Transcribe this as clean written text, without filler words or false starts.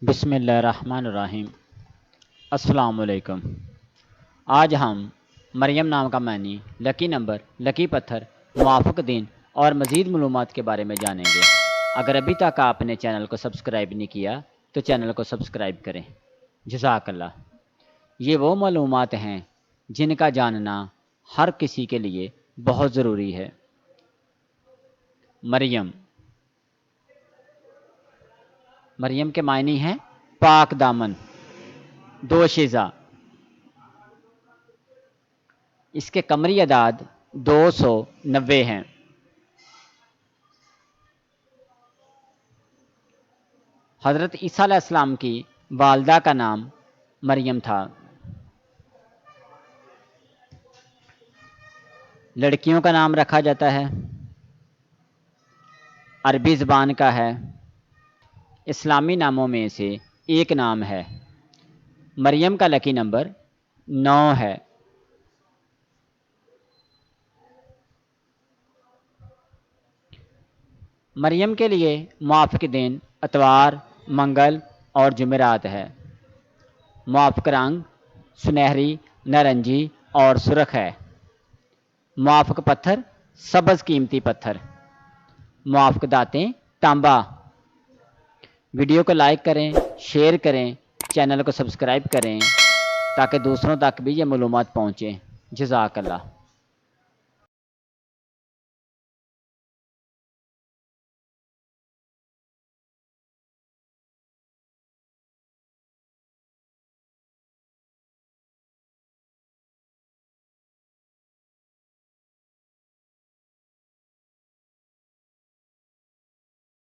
بسم اللہ الرحمن الرحیم۔ السلام علیکم۔ آج ہم مریم نام کا معنی، لکی نمبر، لکی پتھر، موافق دین اور مزید معلومات کے بارے میں جانیں گے۔ اگر ابھی تک آپ نے چینل کو سبسکرائب نہیں کیا تو چینل کو سبسکرائب کریں۔ جزاک اللہ۔ یہ وہ معلومات ہیں جن کا جاننا ہر کسی کے لیے بہت ضروری ہے۔ مریم کے معنی ہیں پاک دامن، دوشیزہ۔ اس کے قمری اعداد 290 ہیں۔ حضرت عیسیٰ علیہ السلام کی والدہ کا نام مریم تھا۔ لڑکیوں کا نام رکھا جاتا ہے، عربی زبان کا ہے، اسلامی ناموں میں سے ایک نام ہے۔ مریم کا لکی نمبر 9 ہے۔ مریم کے لیے موافق دن اتوار، منگل اور جمعرات ہے۔ موافق رنگ سنہری، نارنجی اور سرخ ہے۔ موافق پتھر سبز قیمتی پتھر۔ موافق دھاتیں تانبا۔ ویڈیو کو لائک کریں، شیئر کریں، چینل کو سبسکرائب کریں تاکہ دوسروں تک بھی یہ معلومات پہنچیں۔ جزاک اللہ۔